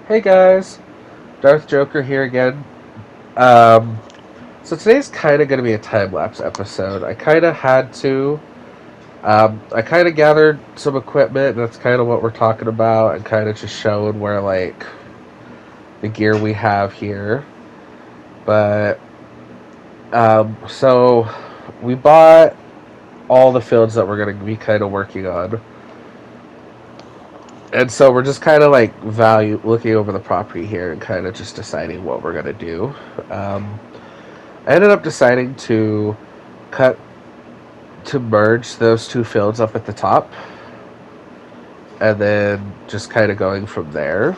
Hey guys, Darth Joker here again. Um, so today's kind of going to be a time lapse episode. I kind of had to. I kind of gathered some equipment, and that's kind of what we're talking about, and kind of just showing where like the gear we have here. But so we bought all the fields that we're going to be kind of working on, and so we're just kind of like value looking over the property here and kind of just deciding what we're going to do. Um, I ended up deciding cut to merge those two fields up at the top and then just kind of going from there.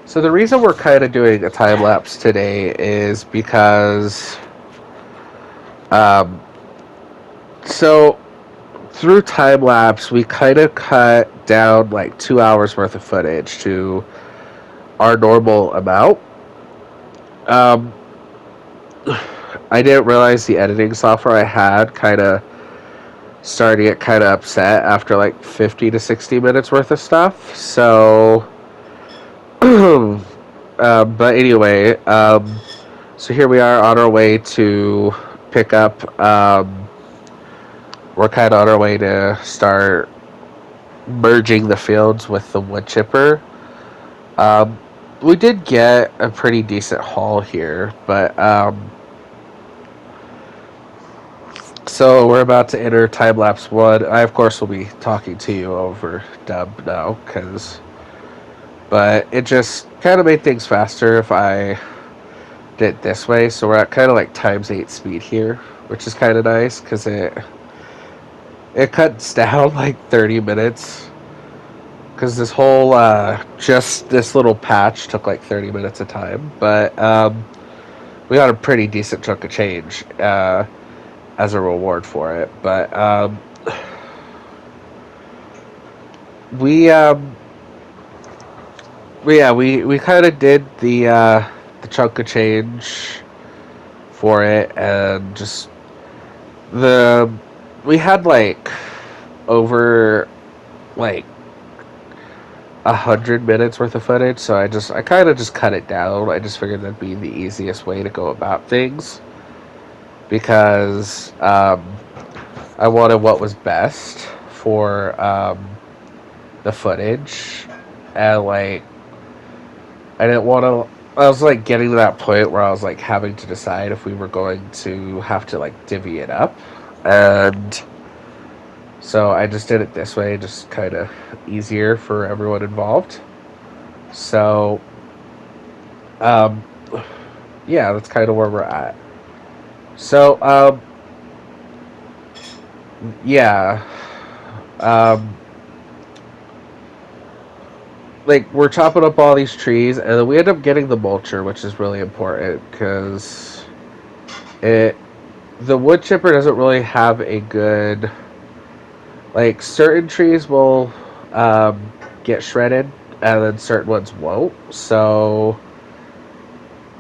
So the reason we're kind of doing a time lapse today is because um, so through time lapse we kind of cut down like 2 hours worth of footage to our normal amount. Um, I didn't realize the editing software I had kind of started to get kind of upset after like 50 to 60 minutes worth of stuff. So, but anyway, so here we are on our way to pick up. We're kind of on our way to start merging the fields with the wood chipper. Um, we did get a pretty decent haul here, but so we're about to enter time lapse one. I of course will be talking to you over dub now, but it just kind of made things faster if I did it this way. So we're at kind of like times 8 speed here, which is kind of nice because it cuts down like 30 minutes. Because this whole just this little patch took like 30 minutes of time, but we got a pretty decent chunk of change as a reward for it. But we we kind of did the chunk of change for it, and just the we had like over like 100 minutes worth of footage, so I kind of just cut it down. I just figured that'd be the easiest way to go about things because I wanted what was best for the footage, and like I didn't want to. I was like getting to that point where I was like having to decide if we were going to have to like divvy it up, and so I just did it this way, just kind of easier for everyone involved. So, um, yeah, that's kind of where we're at. So, yeah, um, like we're chopping up all these trees, and then we end up getting the mulcher, which is really important because it the wood chipper doesn't really have a good like certain trees will get shredded, and then certain ones won't. So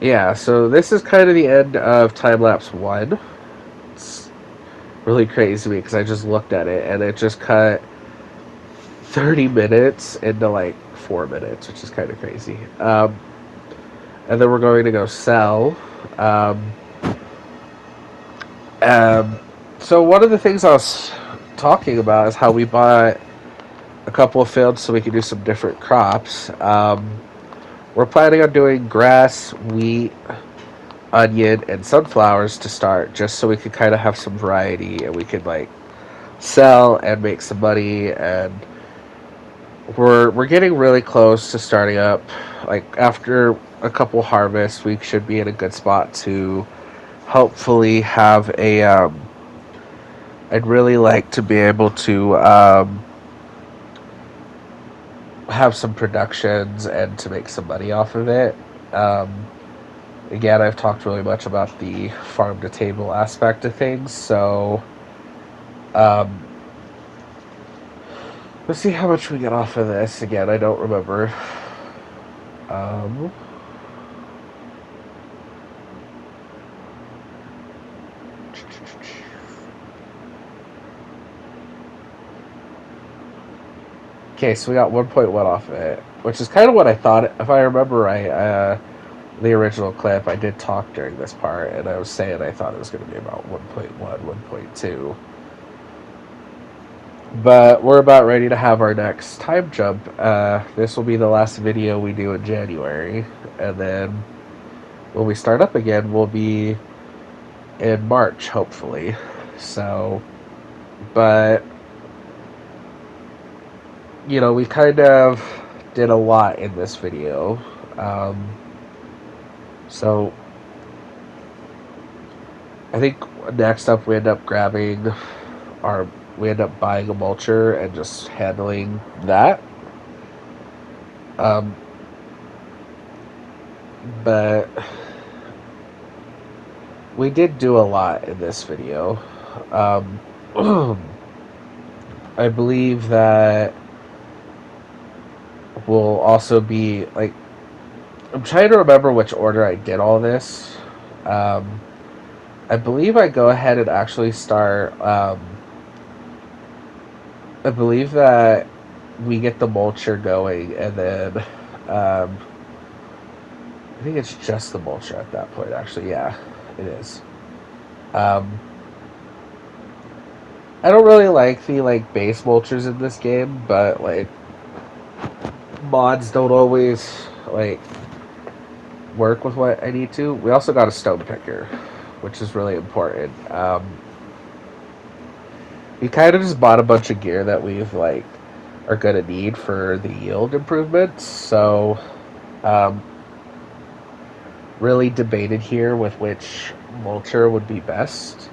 yeah, so this is kind of the end of time lapse one. It's really crazy to me because I just looked at it and it just cut 30 minutes into like 4 minutes, which is kind of crazy. And then we're going to go sell. Um, um, so one of the things I was talking about is how we bought a couple of fields so we could do some different crops. We're planning on doing grass, wheat, onion, and sunflowers to start, just so we could kind of have some variety and we could like sell and make some money. And we're getting really close to starting up. Like after a couple harvests, we should be in a good spot to hopefully have a. I'd really like to be able to have some productions and to make some money off of it. Um, Again, I've talked really much about the farm to table aspect of things, so um, let's see how much we get off of this. Again, I don't remember. Um, Okay, so we got 1.1 off of it, which is kind of what I thought. If I remember right, the original clip, I did talk during this part, and I was saying I thought it was going to be about 1.1, 1.2. But we're about ready to have our next time jump. This will be the last video we do in January, and then when we start up again, we'll be in March, hopefully. So, but, you know, we kind of did a lot in this video. So, I think next up we end up grabbing we end up buying a mulcher and just handling that. But we did do a lot in this video. I believe that will also be like, I'm trying to remember which order I did all this. I believe I go ahead and actually start. I believe that we get the mulcher going, and then I think it's just the mulcher at that point. Actually, yeah, it is. I don't really like the base mulchers in this game, but mods don't always work with what I need to. We also got a stone picker, which is really important. We kind of just bought a bunch of gear that we've are gonna need for the yield improvements. So, really debated here with which mulcher would be best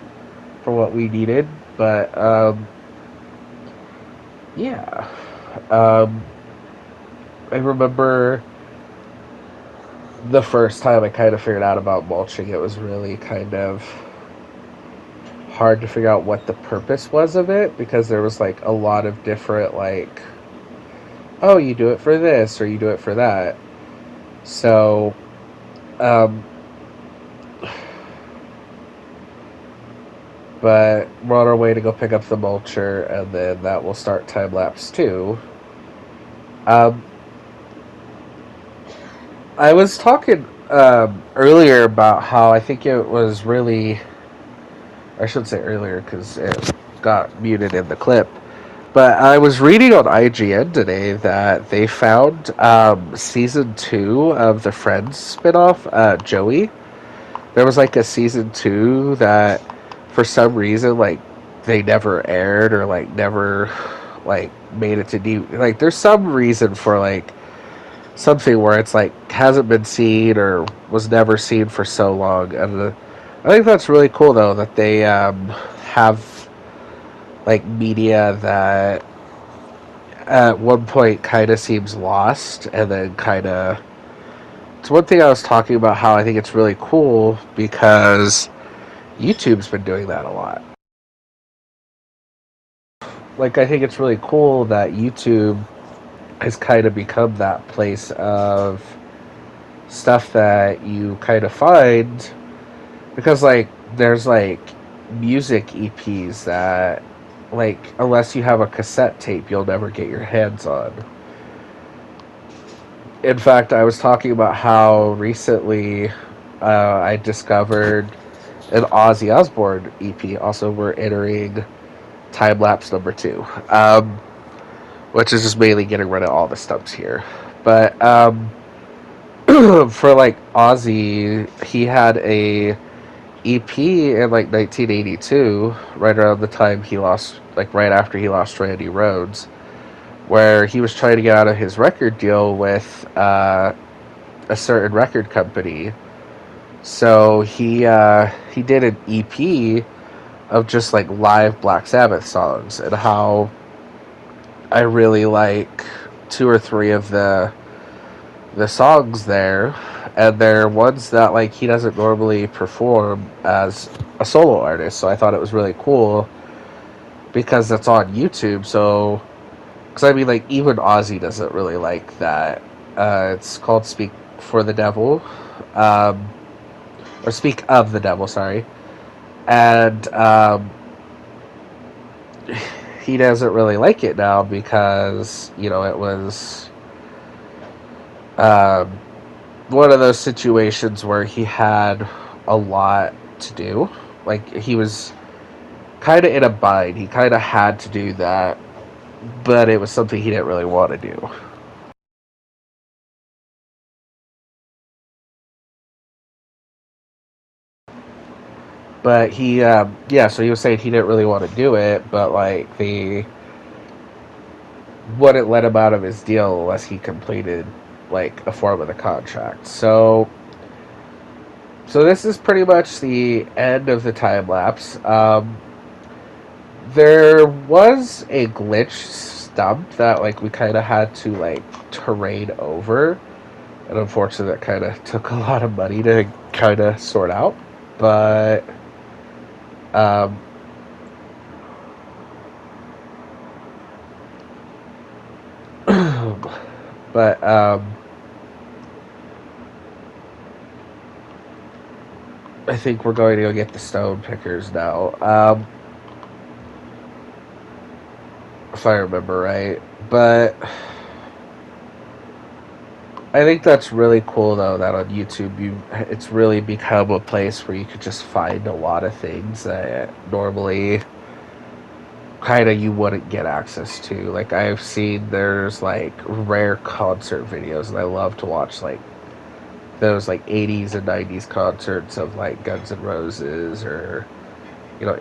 for what we needed. But yeah, I remember the first time I kind of figured out about mulching. It was really kind of hard to figure out what the purpose was of it, because there was a lot of different oh, you do it for this or you do it for that. So but we're on our way to go pick up the mulcher, and then that will start time lapse 2. I was talking earlier about how I think it was really, I shouldn't say earlier because it got muted in the clip, but I was reading on IGN today that they found season 2 of the Friends spinoff, Joey. There was a season 2 that for some reason they never aired, or never made it to there's some reason for something where it's hasn't been seen or was never seen for so long. And I think that's really cool though, that they have media that at one point kind of seems lost, and then kind of, it's one thing I was talking about, how I think it's really cool because YouTube's been doing that a lot. I think it's really cool that YouTube has kind of become that place of stuff that you kind of find, because there's music EPs that unless you have a cassette tape, you'll never get your hands on. In fact, I was talking about how recently I discovered an Ozzy Osbourne EP. Also, we're entering time lapse number 2, which is just mainly getting rid of all the stumps here. But for Ozzy, he had a EP in 1982, right around the time he lost, right after he lost Randy Rhoads, where he was trying to get out of his record deal with a certain record company. So he did an EP of just live Black Sabbath songs, and how I really like 2 or 3 of the songs there, and they're ones that he doesn't normally perform as a solo artist. So I thought it was really cool because that's on YouTube. So, because I mean, even Ozzy doesn't really like that. It's called Speak for the Devil, or Speak of the Devil, sorry. And he doesn't really like it now because it was um, one of those situations where he had a lot to do. Like he was kind of in a bind. He kind of had to do that, but it was something he didn't really want to do. But yeah. So he was saying he didn't really want to do it, but like the wouldn't let him out of his deal unless he completed like a form of the contract. So this is pretty much the end of the time lapse. There was a glitch stump that like we kind of had to like terrain over, and unfortunately that kind of took a lot of money to kind of sort out. But um, but I think we're going to go get the stone pickers now. If I remember right. But I think that's really cool though that on YouTube it's really become a place where you could just find a lot of things that normally kind of you wouldn't get access to. Like I've seen there's like rare concert videos and I love to watch like those like 80s and 90s concerts of like Guns N' Roses or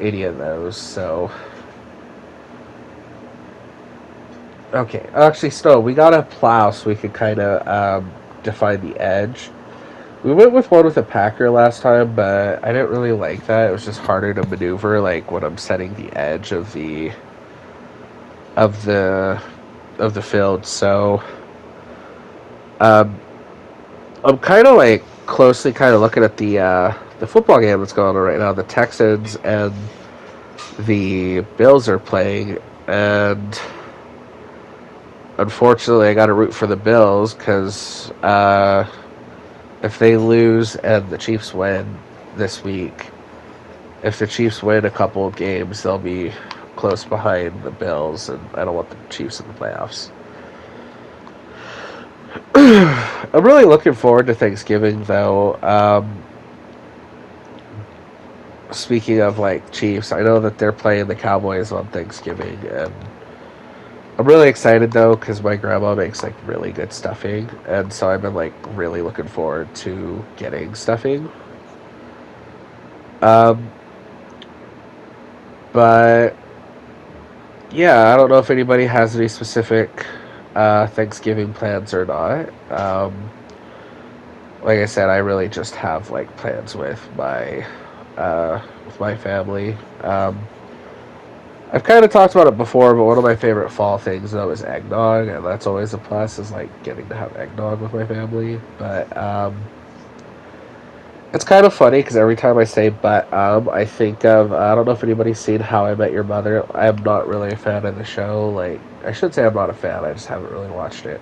any of those. So okay, actually, Snow, we got a plow so we could kind of define the edge. We went with one with a packer last time, but I didn't really like that. It was just harder to maneuver, like when I'm setting the edge of the of the field. So um, I'm kind of like closely kind of looking at the football game that's going on right now. The Texans and the Bills are playing, and unfortunately, I got to root for the Bills because if they lose and the Chiefs win this week, if the Chiefs win a couple of games, they'll be close behind the Bills, and I don't want the Chiefs in the playoffs. I'm really looking forward to Thanksgiving, though. Speaking of like Chiefs, I know that they're playing the Cowboys on Thanksgiving, and I'm really excited though because my grandma makes like really good stuffing, and so I've been like really looking forward to getting stuffing. Um, but yeah, I don't know if anybody has any specific Thanksgiving plans or not. Like I said, I really just have like plans with my family. I've kind of talked about it before, but one of my favorite fall things though is eggnog, and that's always a plus. Is like getting to have eggnog with my family. But it's kind of funny because every time I say "but," I think of I don't know if anybody's seen How I Met Your Mother. I'm not really a fan of the show. Like I should say I'm not a fan. I just haven't really watched it.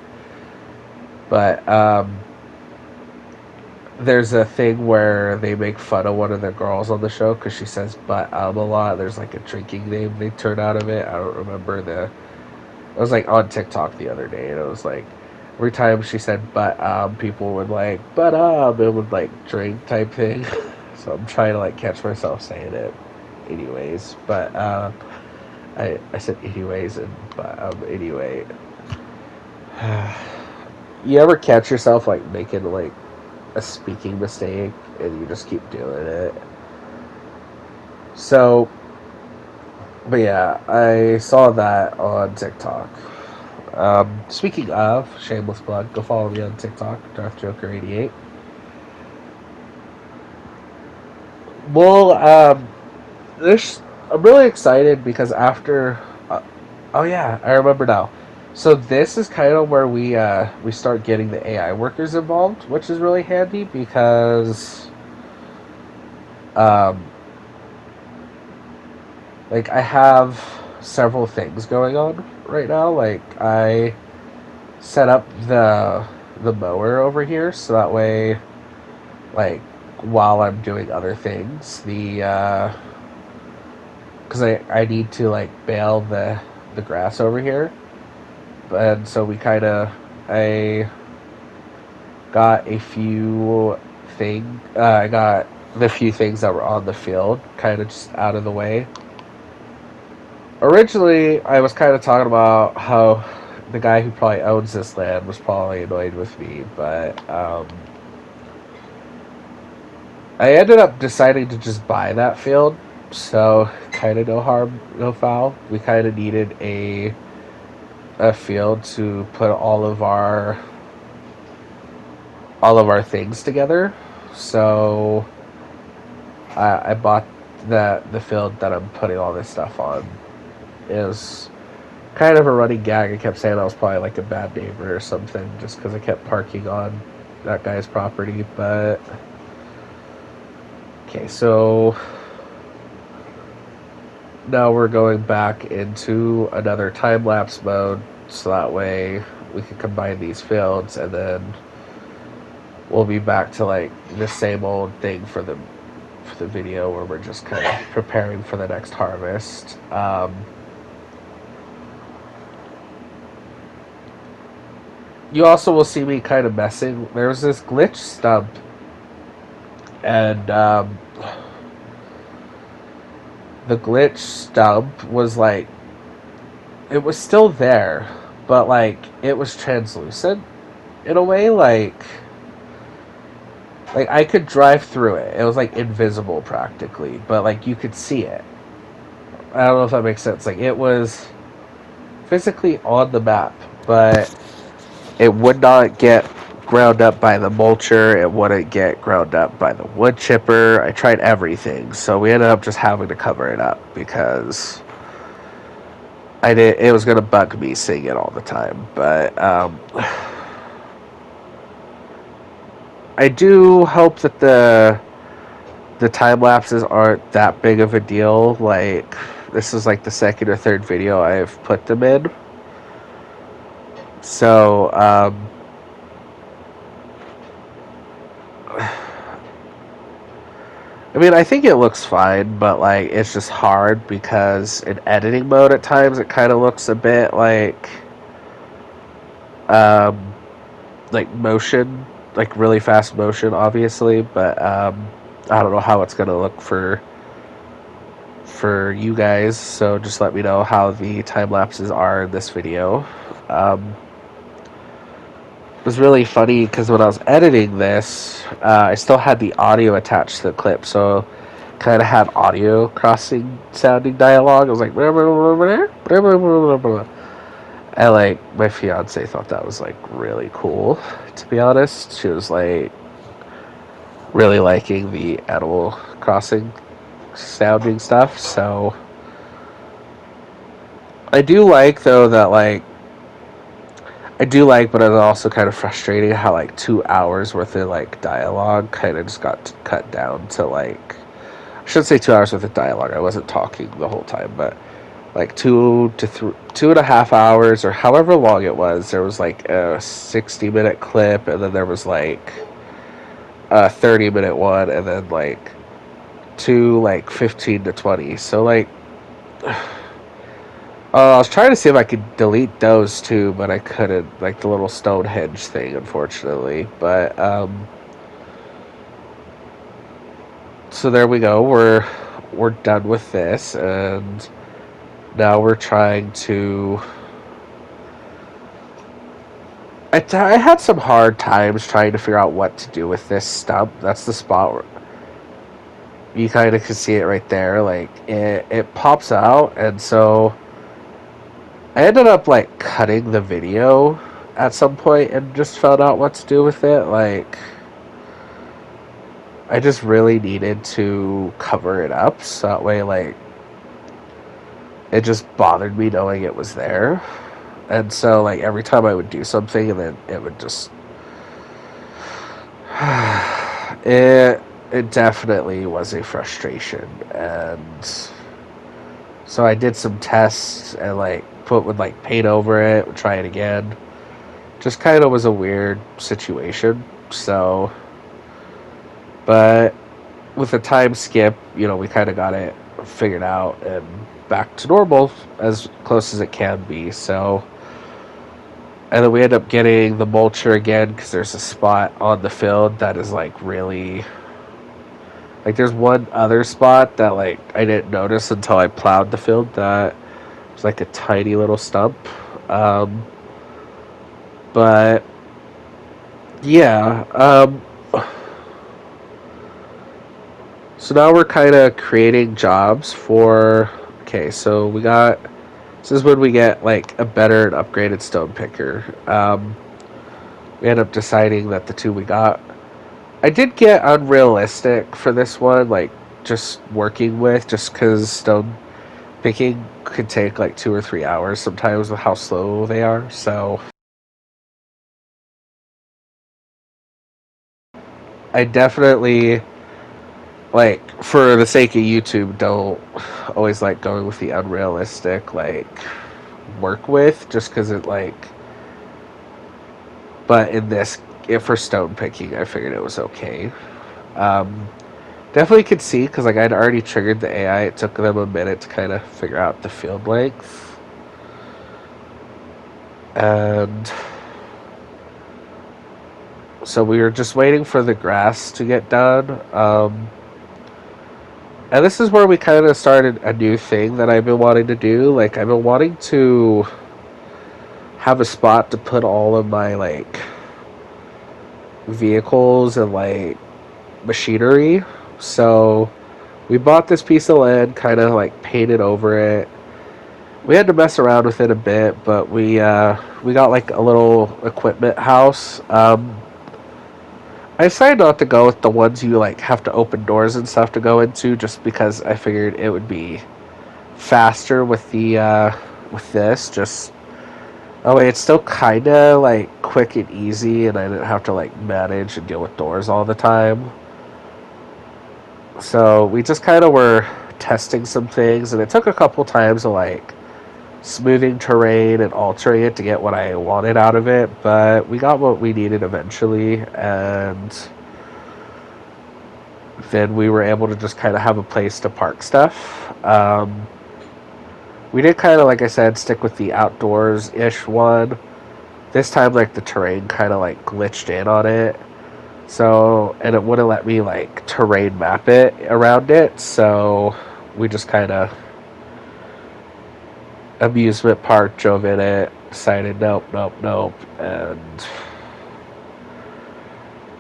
But there's a thing where they make fun of one of the girls on the show because she says "but" a lot. There's like a drinking name they turn out of it. I don't remember the. I was like on TikTok the other day, and it was like every time she said "but," people would like "but," it would like drink type thing. So I'm trying to like catch myself saying it, anyways. But I said anyways and but anyway. You ever catch yourself like making like a speaking mistake and you just keep doing it? So, but yeah, I saw that on TikTok. Speaking of shameless plug, go follow me on TikTok, DarthJoker88. Well, this I'm really excited because after, oh yeah, I remember now. So this is kind of where we start getting the AI workers involved, which is really handy because um, like I have several things going on right now. Like I set up the mower over here so that way like while I'm doing other things, because I need to like bale the grass over here, and so I got a few I got the few things that were on the field kind of just out of the way. Originally, I was kind of talking about how the guy who probably owns this land was probably annoyed with me, but I ended up deciding to just buy that field. So kind of no harm, no foul. We kind of needed a field to put all of our things together. So I bought the field that I'm putting all this stuff on. Is kind of a running gag. I kept saying I was probably like a bad neighbor or something just because I kept parking on that guy's property. But okay, so now we're going back into another time lapse mode, so that way we can combine these fields, and then we'll be back to like the same old thing for the video where we're just kind of preparing for the next harvest. You also will see me kind of messing. There's this glitch stump, and the glitch stump was like, it was still there, but like it was translucent in a way. Like I could drive through it. It was like invisible practically, but like you could see it. I don't know if that makes sense. Like it was physically on the map, but it would not get ground up by the mulcher. It wouldn't get ground up by the wood chipper. I tried everything, so we ended up just having to cover it up because it was going to bug me seeing it all the time. But I do hope that the time lapses aren't that big of a deal. Like this is like the second or third video I've put them in. So, I mean, I think it looks fine, but like it's just hard because in editing mode at times it kind of looks a bit like motion, like really fast motion, obviously. But I don't know how it's gonna look for you guys. So just let me know how the time lapses are in this video. It was really funny because when I was editing this, I still had the audio attached to the clip, so kind of had audio crossing sounding dialogue. I was like, blah, blah, blah, blah, blah, blah. And like my fiance thought that was like really cool. To be honest, she was like really liking the Animal Crossing sounding stuff. So I do like though that like. I do like, but it's also kind of frustrating how like 2 hours worth of like dialogue kind of just got cut down to like, I shouldn't say 2 hours worth of dialogue. I wasn't talking the whole time, but like 2.5 hours or however long it was. There was like a 60-minute clip, and then there was like a 30-minute one, and then like two like 15 to 20. So like. I was trying to see if I could delete those too, but I couldn't. Like the little Stonehenge thing, unfortunately. But so there we go. We're done with this, and now we're trying to. I had some hard times trying to figure out what to do with this stump. That's the spot where you kind of can see it right there. Like it pops out, and so. I ended up like cutting the video at some point and just found out what to do with it. Like, I just really needed to cover it up so that way, like, it just bothered me knowing it was there. And so, like, every time I would do something, and then it would just. It definitely was a frustration. And so I did some tests and, like, would like paint over it, would try it again. Just kind of was a weird situation. So, but with the time skip, we kind of got it figured out and back to normal as close as it can be. So, and then we end up getting the mulcher again because there's a spot on the field that is like really like there's one other spot that like I didn't notice until I plowed the field that was like a tiny little stump. But yeah, so now we're kind of creating jobs for. Okay, so we got. This is when we get like a better and upgraded stone picker. We end up deciding that the two we got. I did get unrealistic for this one, like just working with, just because stone picking could take like 2 or 3 hours sometimes with how slow they are. So I definitely like for the sake of YouTube don't always like going with the unrealistic like work with just because it like but in this if for stone picking I figured it was okay. um Definitely could see because like I'd already triggered the AI. It took them a minute to kind of figure out the field length, and so we were just waiting for the grass to get done. And this is where we kind of started a new thing that I've been wanting to do. Like I've been wanting to have a spot to put all of my like vehicles and like machinery. So we bought this piece of land, kind of like painted over it. We had to mess around with it a bit, but we got like a little equipment house. I decided not to go with the ones you like have to open doors and stuff to go into, just because I figured it would be faster with the with this. Just oh wait, it's still kind of like quick and easy, and I didn't have to like manage and deal with doors all the time. So we just kind of were testing some things, and it took a couple times of like smoothing terrain and altering it to get what I wanted out of it, but we got what we needed eventually, and then we were able to just kind of have a place to park stuff. We did kind of, like I said, stick with the outdoors-ish one. This time, like, the terrain kind of, like, glitched in on it. So, and it wouldn't let me, like, terrain map it around it, so we just kind of amusement park, drove in it, decided nope, nope, nope, and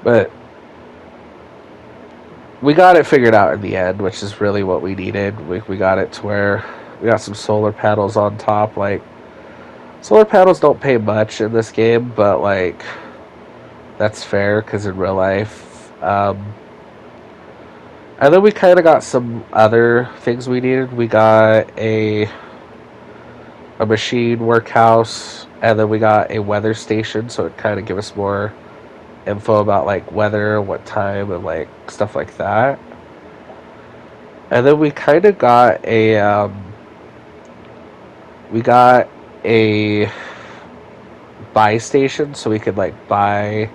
but we got it figured out in the end, which is really what we needed. We got it to where we got some solar panels on top. Like solar panels don't pay much in this game, but like that's fair because in real life. And then we kind of got some other things we needed. We got a machine workhouse, and then we got a weather station, so it kind of give us more info about like weather, what time, and like stuff like that. And then we kind of got a buy station, so we could like buy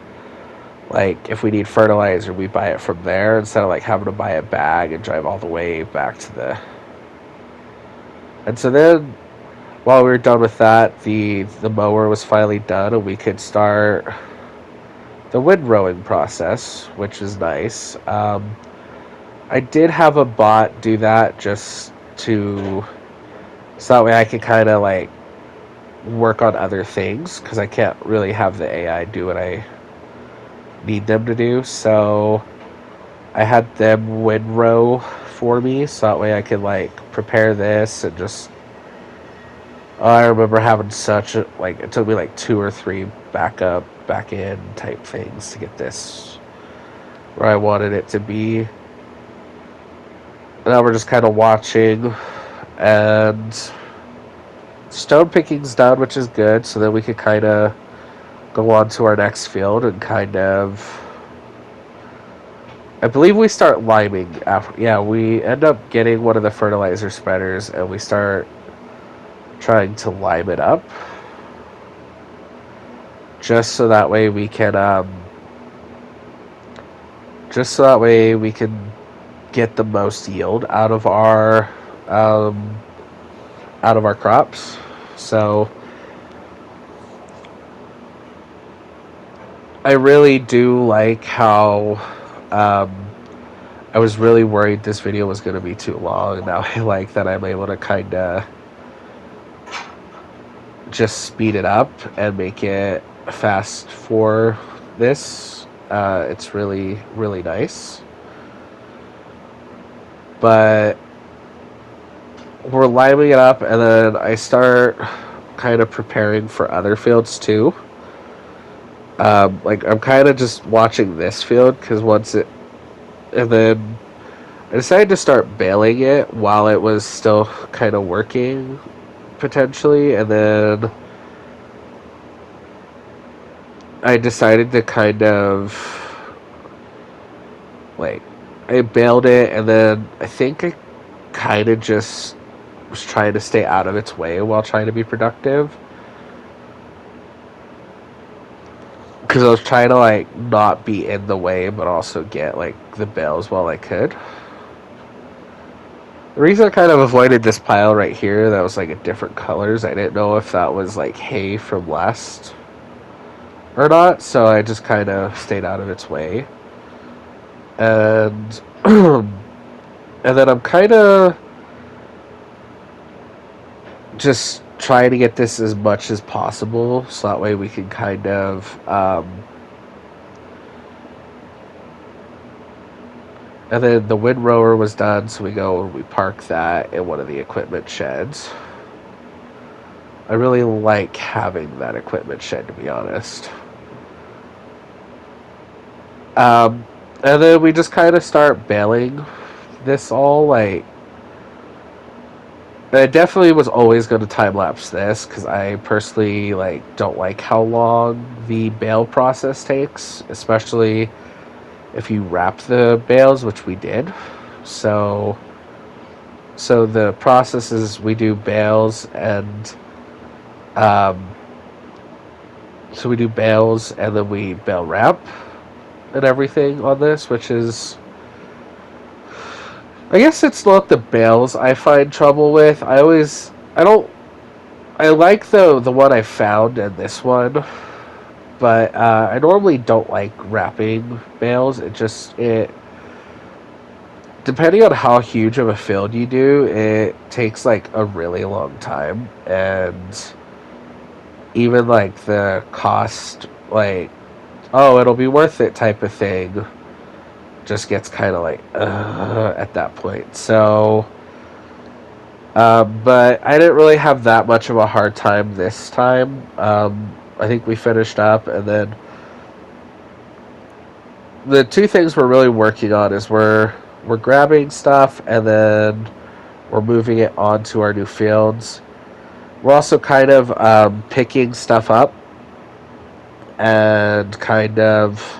like if we need fertilizer, we buy it from there instead of like having to buy a bag and drive all the way back to the. And so then while we were done with that, the mower was finally done, and we could start the windrowing process, which is nice. I did have a bot do that just to so that way I could kind of like work on other things because I can't really have the AI do what I need them to do. So I had them windrow for me, so that way I could like prepare this and just. I remember having such a like it took me like 2 or 3 back in type things to get this where I wanted it to be. Now we're just kind of watching, and stone picking's done, which is good. So then we could kind of go on to our next field and kind of. I believe we start liming after. Yeah, we end up getting one of the fertilizer spreaders, and we start trying to lime it up just so that way we can get the most yield out of our out of our crops. So I really do like how I was really worried this video was going to be too long, and now I like that I'm able to kind of just speed it up and make it fast for this. It's really, really nice. But we're lining it up, and then I start kind of preparing for other fields too. Like I'm kind of just watching this field because and then I decided to start baling it while it was still kind of working potentially, and then I decided to kind of like I baled it, and then I think I kind of just was trying to stay out of its way while trying to be productive. Because I was trying to like not be in the way, but also get like the bales while I could. The reason I kind of avoided this pile right here that was like a different colors, I didn't know if that was like hay from last or not, so I just kind of stayed out of its way. And and then I'm kind of just trying to get this as much as possible, so that way we can kind of and then the windrower was done, so we park that in one of the equipment sheds. I really like having that equipment shed, to be honest. And then we just kind of start baling this all. Like, I definitely was always going to time lapse this because I personally like don't like how long the bale process takes, especially if you wrap the bales, which we did. So the process is we do bales and so we do bales and then we bale wrap and everything on this, which is, I guess it's not the bales I find trouble with. I like the one I found and this one, but I normally don't like wrapping bales. It depending on how huge of a field you do, it takes like a really long time, and even like the cost, like, oh, it'll be worth it type of thing, just gets kind of like at that point. So but I didn't really have that much of a hard time this time. I think we finished up, and then the two things we're really working on is we're grabbing stuff, and then we're moving it onto our new fields. We're also kind of picking stuff up, and kind of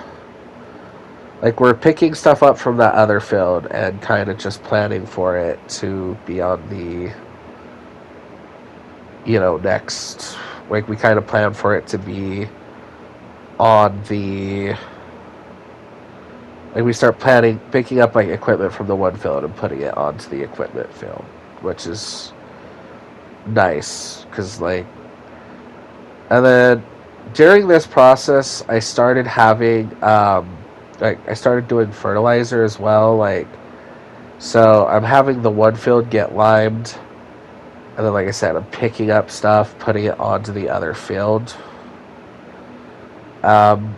like we're picking stuff up from that other field and kind of just planning for it to be on the, next, like we kind of plan for it to be on the, like we start picking up like equipment from the one field and putting it onto the equipment field, which is nice because like, and then during this process I started having like I started doing fertilizer as well. Like, so I'm having the one field get limed, and then like I said, I'm picking up stuff, putting it onto the other field. And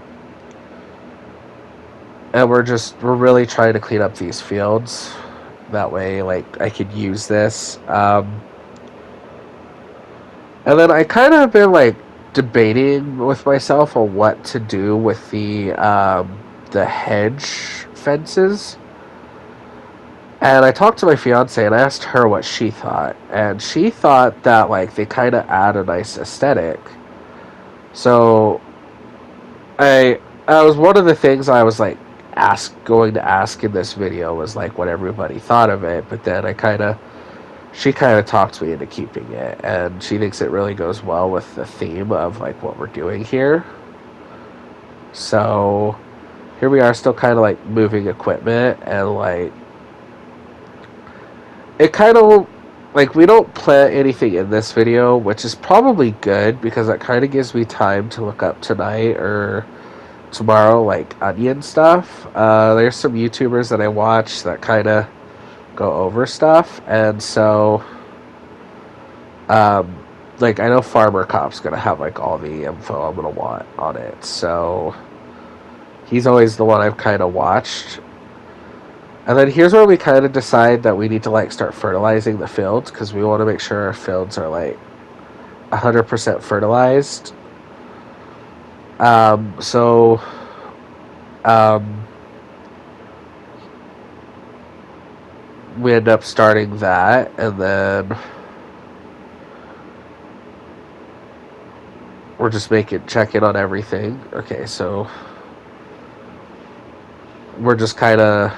we're really trying to clean up these fields. That way, like, I could use this. And then I kind of been like debating with myself on what to do with the hedge fences. And I talked to my fiance and I asked her what she thought, and she thought that like they kind of add a nice aesthetic. So I was, one of the things I was like going to ask in this video was like what everybody thought of it, but then she kind of talked me into keeping it, and she thinks it really goes well with the theme of like what we're doing here. So here we are, still kind of like moving equipment, and like it kind of like we don't plant anything in this video, which is probably good because that kind of gives me time to look up tonight or tomorrow, like onion stuff. There's some YouTubers that I watch that kind of go over stuff, and so um, like I know Farmer Cop's gonna have like all the info I'm gonna want on it, so he's always the one I've kind of watched. And then here's where we kind of decide that we need to like start fertilizing the fields because we want to make sure our fields are like 100% fertilized. So we end up starting that, and then we're just checking on everything. Okay, so we're just kind of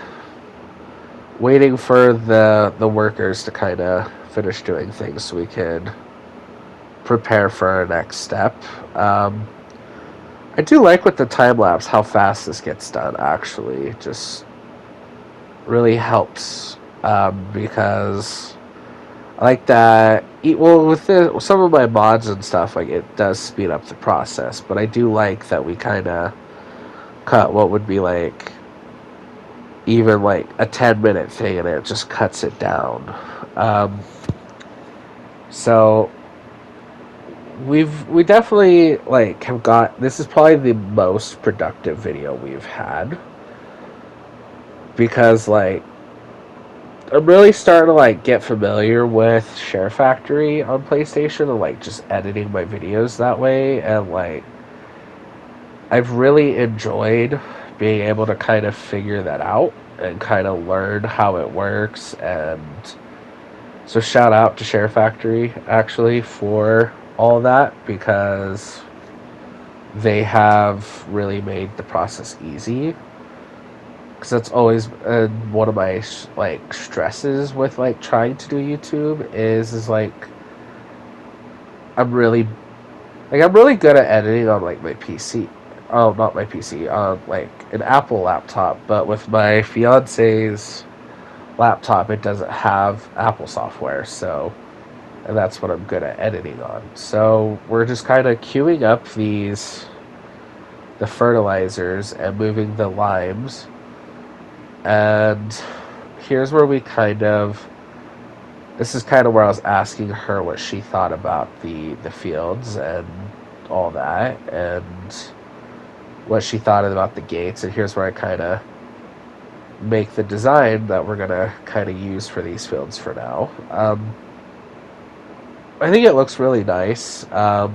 waiting for the workers to kind of finish doing things so we can prepare for our next step. I do like with the time lapse how fast this gets done. Actually, just really helps because I like that. Well, with some of my mods and stuff, like it does speed up the process, but I do like that we kind of cut what would be like even like a 10-minute thing, and it just cuts it down. So we definitely like have got, this is probably the most productive video we've had because like I'm really starting to like get familiar with Share Factory on PlayStation and like just editing my videos that way, and like I've really enjoyed being able to kind of figure that out and kind of learn how it works. And so shout out to Share Factory actually for all that, because they have really made the process easy. Because that's always one of my like stresses with like trying to do YouTube is like I'm really good at editing on like my PC. Oh, not my PC, on like an Apple laptop, but with my fiance's laptop, it doesn't have Apple software, so, and that's what I'm good at editing on. So we're just kind of queuing up the fertilizers and moving the limes, and here's where we kind of, this is kind of where I was asking her what she thought about the fields and all that, and what she thought about the gates. And here's where I kind of make the design that we're going to kind of use for these fields for now. I think it looks really nice. It's a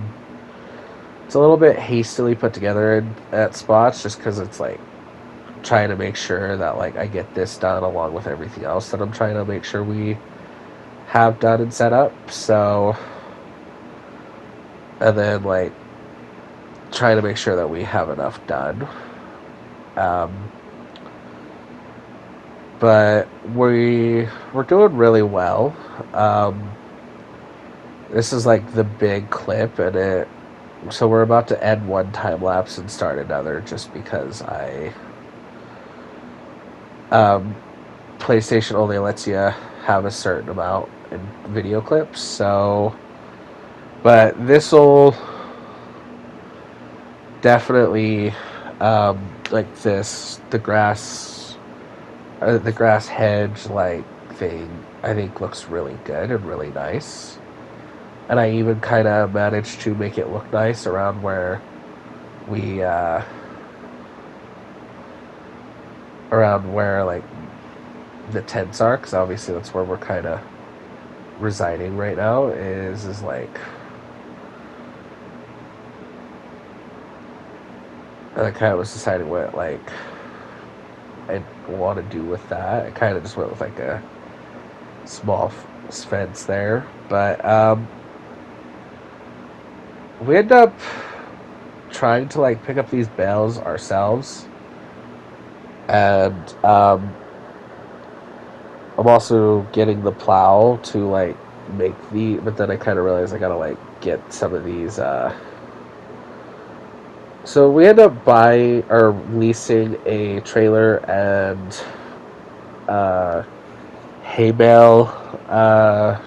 little bit hastily put together at spots just because it's like trying to make sure that like I get this done along with everything else that I'm trying to make sure we have done and set up. So, and then like trying to make sure that we have enough done. But we're doing really well. This is like the big clip, and so we're about to end one time lapse and start another just because PlayStation only lets you have a certain amount in video clips. So, but this will definitely like the grass hedge like thing I think looks really good and really nice, and I even kind of managed to make it look nice around where we around where like the tents are, because obviously that's where we're kind of residing right now, is like, and I kind of was deciding what like I want to do with that. I kind of just went with like a small fence there, but we end up trying to like pick up these bales ourselves, and I'm also getting the plow to like make but then I kind of realized I gotta like get some of these so we end up buying or leasing a trailer and hay bale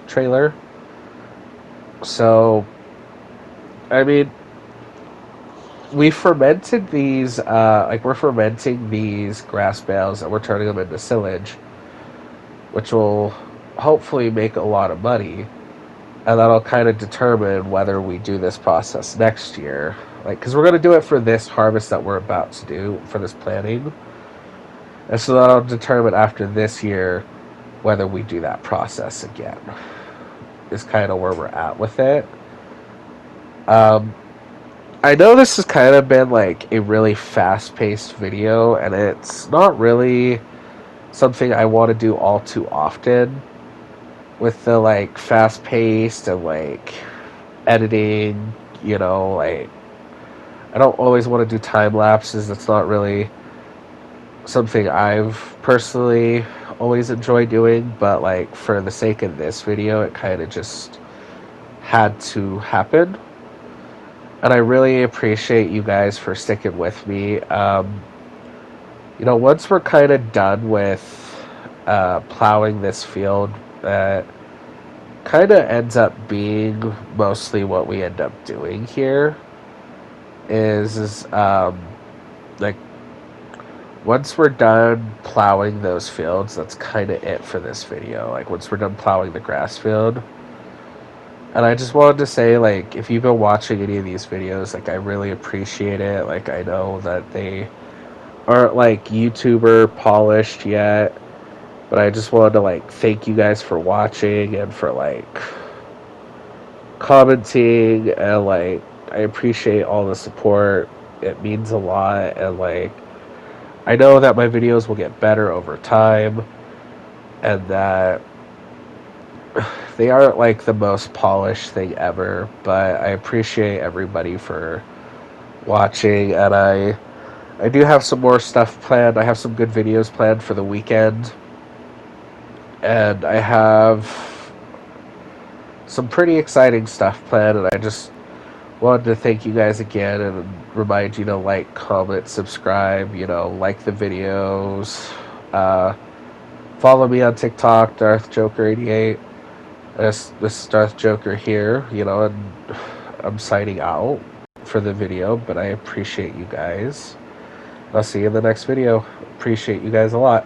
trailer. So, I mean, we fermented these, like we're fermenting these grass bales and we're turning them into silage, which will hopefully make a lot of money. And that'll kind of determine whether we do this process next year. Like, because we're going to do it for this harvest that we're about to do, for this planting. And so that'll determine after this year whether we do that process again. Is kind of where we're at with it. I know this has kind of been like a really fast-paced video, and it's not really something I want to do all too often with the like fast-paced and like editing, like I don't always want to do time lapses. That's not really something I've personally always enjoyed doing, but like for the sake of this video, it kind of just had to happen. And I really appreciate you guys for sticking with me. Once we're kind of done with plowing this field, that kind of ends up being mostly what we end up doing here. Is like once we're done plowing those fields, that's kind of it for this video. Like once we're done plowing the grass field. And I just wanted to say, like, if you've been watching any of these videos, like, I really appreciate it. Like, I know that they aren't, like, YouTuber polished yet. But I just wanted to, like, thank you guys for watching and for, like, commenting. And, like, I appreciate all the support. It means a lot. And, like, I know that my videos will get better over time. And that they aren't like the most polished thing ever, but I appreciate everybody for watching, and I do have some more stuff planned. I have some good videos planned for the weekend, and I have some pretty exciting stuff planned, and I just wanted to thank you guys again and remind you to like, comment, subscribe, like the videos, follow me on TikTok, DarthJoker88. This is Darth Joker here, and I'm signing out for the video, but I appreciate you guys. I'll see you in the next video. Appreciate you guys a lot.